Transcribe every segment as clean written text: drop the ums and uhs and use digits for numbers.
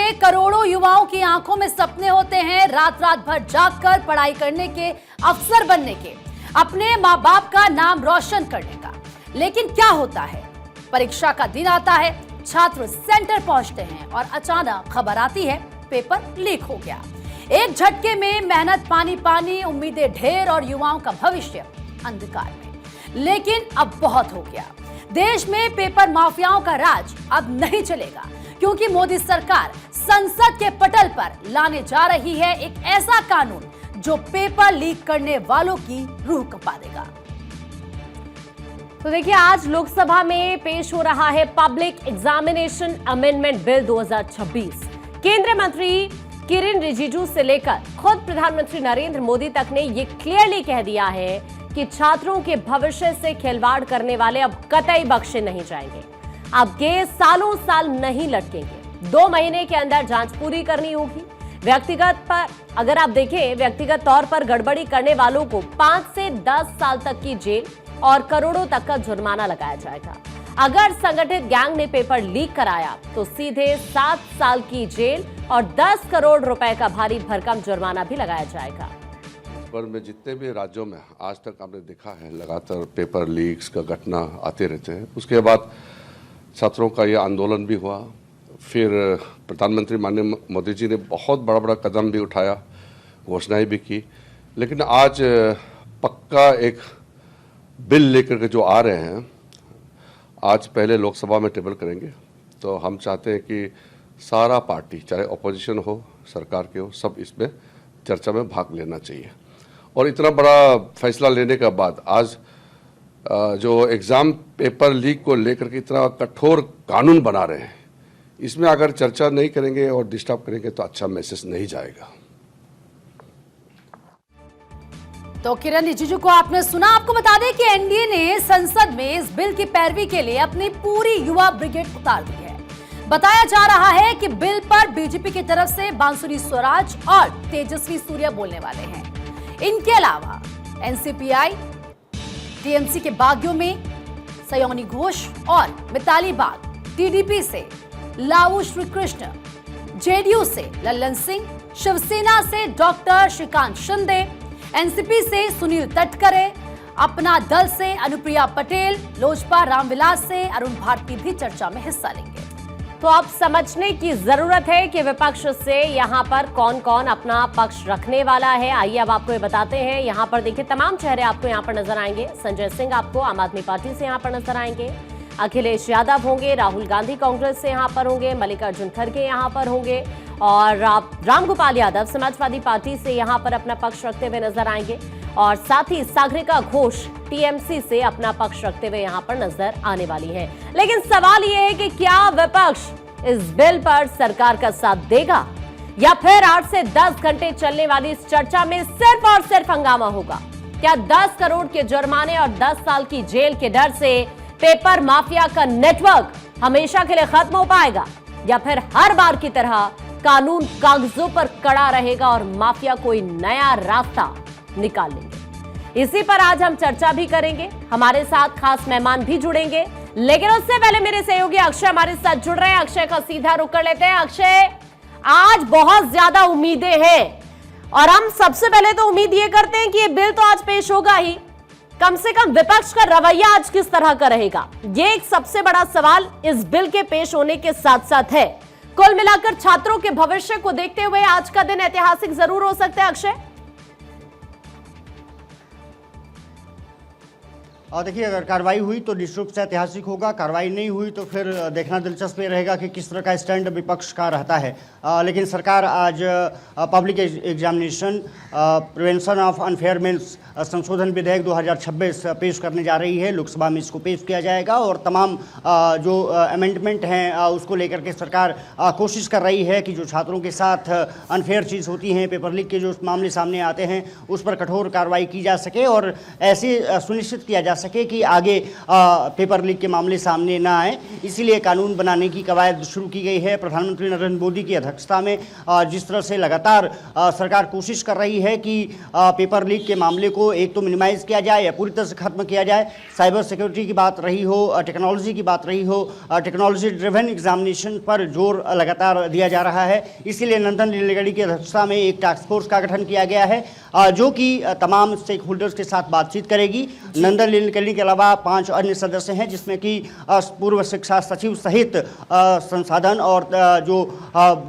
के करोड़ों युवाओं की आंखों में सपने होते हैं रात रात भर जागकर पढ़ाई करने के, अफसर बनने के, अपने माँ बाप का नाम रोशन करने का। लेकिन क्या होता है, परीक्षा का दिन आता है, छात्र सेंटर पहुंचते हैं और अचानक खबर आती है पेपर लीक हो गया। एक झटके में मेहनत पानी पानी, उम्मीदें ढेर और युवाओं का भविष्य अंधकार में। लेकिन अब बहुत हो गया। देश में पेपर माफियाओं का राज अब नहीं चलेगा, क्योंकि मोदी सरकार संसद के पटल पर लाने जा रही है एक ऐसा कानून जो पेपर लीक करने वालों की रूह कंपा देगा। तो देखिए, आज लोकसभा में पेश हो रहा है पब्लिक एग्जामिनेशन अमेंडमेंट बिल 2026। केंद्रीय मंत्री किरेन रिजिजू से लेकर खुद प्रधानमंत्री नरेंद्र मोदी तक ने ये क्लियरली कह दिया है कि छात्रों के भविष्य से खिलवाड़ करने वाले अब कतई बख्शे नहीं जाएंगे। अब केस सालों साल नहीं लटकेंगे। 2 महीने के अंदर जांच पूरी करनी होगी। अगर आप देखें, व्यक्तिगत तौर पर गड़बड़ी करने वालों को 5 से 10 साल तक की जेल और करोड़ों तक का जुर्माना लगाया जाएगा। अगर संगठित गैंग ने पेपर लीक कराया तो सीधे 7 साल की जेल और 10 करोड़ रुपए का भारी भरकम जुर्माना भी लगाया जाएगा। पर में जितने भी राज्यों में आज तक आपने देखा है लगातार पेपर लीक्स का घटना आते रहते हैं। उसके बाद छात्रों का यह आंदोलन भी हुआ, फिर प्रधानमंत्री माननीय मोदी जी ने बहुत बड़ा बड़ा कदम भी उठाया, घोषणाएं भी की। लेकिन आज पक्का एक बिल लेकर के जो आ रहे हैं, आज पहले लोकसभा में टेबल करेंगे। तो हम चाहते हैं कि सारा पार्टी, चाहे अपोजिशन हो सरकार के हो, सब इसमें चर्चा में भाग लेना चाहिए। और इतना बड़ा फैसला लेने के बाद आज जो एग्ज़ाम पेपर लीक को लेकर के इतना कठोर कानून बना रहे हैं, इसमें अगर चर्चा नहीं करेंगे और डिस्टर्ब करेंगे तो अच्छा मैसेज नहीं जाएगा। तो किरेन रिजिजू को आपने सुना। आपको बता दें कि एनडीए ने संसद में इस बिल की पैरवी के लिए अपनी पूरी युवा ब्रिगेड उतार दी है। बताया जा रहा है कि बिल पर बीजेपी की तरफ से बांसुरी स्वराज और तेजस्वी सूर्या बोलने वाले हैं। इनके अलावा एनसीपीआई, टीएमसी के बागियों में सयोनी घोष और मिताली बाग, टीडीपी से लावू श्रीकृष्ण, जेडीयू से लल्लन सिंह, शिवसेना से डॉक्टर श्रीकांत शिंदे, एनसीपी से सुनील तटकरे, अपना दल से अनुप्रिया पटेल, लोजपा रामविलास से अरुण भारती भी चर्चा में हिस्सा लेंगे। तो अब समझने की जरूरत है कि विपक्ष से यहां पर कौन कौन अपना पक्ष रखने वाला है। आइए अब आपको ये बताते हैं। यहां पर देखिए, तमाम चेहरे आपको यहां पर नजर आएंगे। संजय सिंह आपको आम आदमी पार्टी से यहां पर नजर आएंगे, अखिलेश यादव होंगे, राहुल गांधी कांग्रेस से यहां पर होंगे, मल्लिकार्जुन खड़गे यहां पर होंगे और रामगोपाल यादव समाजवादी पार्टी से यहां पर अपना पक्ष रखते हुए नजर आएंगे और साथ ही सागरिका घोष टीएमसी से अपना पक्ष रखते हुए यहां पर नजर आने वाली है। लेकिन सवाल यह है कि क्या विपक्ष इस बिल पर सरकार का साथ देगा या फिर 8 से 10 घंटे चलने वाली इस चर्चा में सिर्फ और सिर्फ हंगामा होगा? क्या 10 करोड़ के जुर्माने और 10 साल की जेल के डर से पेपर माफिया का नेटवर्क हमेशा के लिए खत्म हो पाएगा या फिर हर बार की तरह कानून कागजों पर कड़ा रहेगा और माफिया कोई नया रास्ता निकाल लेंगे? इसी पर आज हम चर्चा भी करेंगे। हमारे साथ खास मेहमान भी जुड़ेंगे, लेकिन उससे पहले मेरे सहयोगी अक्षय हमारे साथ जुड़ रहे हैं। अक्षय का सीधा रुख कर लेते हैं। अक्षय, आज बहुत ज्यादा उम्मीदें हैं और हम सबसे पहले तो उम्मीद ये करते हैं कि ये बिल तो आज पेश होगा ही। कम से कम विपक्ष का रवैया आज किस तरह का रहेगा, ये एक सबसे बड़ा सवाल इस बिल के पेश होने के साथ साथ है। कुल मिलाकर छात्रों के भविष्य को देखते हुए आज का दिन ऐतिहासिक जरूर हो सकता है। अक्षय, और देखिए, अगर कार्रवाई हुई तो निश्चित रूप से ऐतिहासिक होगा, कार्रवाई नहीं हुई तो फिर देखना दिलचस्प ये रहेगा कि किस तरह का स्टैंड विपक्ष का रहता है। लेकिन सरकार आज public examination prevention of unfair means संशोधन विधेयक 2026 पेश करने जा रही है। लोकसभा में इसको पेश किया जाएगा और तमाम जो अमेंडमेंट हैं उसको लेकर के सरकार कोशिश कर रही है कि जो छात्रों के साथ अनफेयर चीज़ होती हैं, पेपर लीक के जो मामले सामने आते हैं, उस पर कठोर कार्रवाई की जा सके और ऐसे सुनिश्चित किया जा सके कि आगे पेपर लीक के मामले सामने ना आए, इसीलिए कानून बनाने की कवायद शुरू की गई है। प्रधानमंत्री नरेंद्र मोदी की अध्यक्षता में जिस तरह से लगातार सरकार कोशिश कर रही है कि पेपर लीक के मामले को एक तो मिनिमाइज किया जाए या पूरी तरह से खत्म किया जाए। साइबर सिक्योरिटी की बात रही हो, टेक्नोलॉजी की बात रही हो, टेक्नोलॉजी ड्रिवन एग्जामिनेशन पर जोर लगातार दिया जा रहा है। इसीलिए नंदन नीलेकणी की अध्यक्षता में एक टास्क फोर्स का गठन किया गया है जो कि तमाम स्टेक होल्डर्स के साथ बातचीत करेगी। नंदन नीलेकणी के अलावा 5 अन्य सदस्य हैं, जिसमें कि पूर्व शिक्षा सचिव सहित संसाधन और जो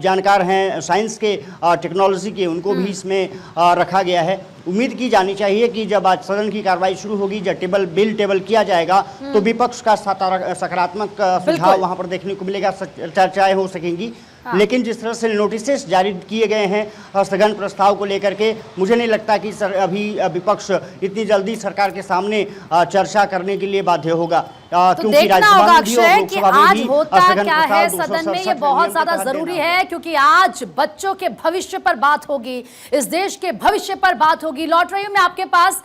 जानकार हैं साइंस के, टेक्नोलॉजी के, उनको भी इसमें रखा गया है। उम्मीद की जानी चाहिए कि जब आज सदन की कार्रवाई शुरू होगी, जब बिल टेबल किया जाएगा तो विपक्ष का सकारात्मक सुझाव वहां पर देखने को मिलेगा, चर्चाएं हो सकेंगी। लेकिन जिस तरह से नोटिस जारी किए गए हैं स्थगन प्रस्ताव को लेकर के, मुझे नहीं लगता कि अभी विपक्ष इतनी जल्दी सरकार के सामने चर्चा करने के लिए बाध्य होगा। तो देखना होगा अक्षय कि आज होता क्या है सदन में, ये बहुत ज्यादा जरूरी है क्योंकि आज बच्चों के भविष्य पर बात होगी, इस देश के भविष्य पर बात होगी। लौट रही हूं मैं आपके पास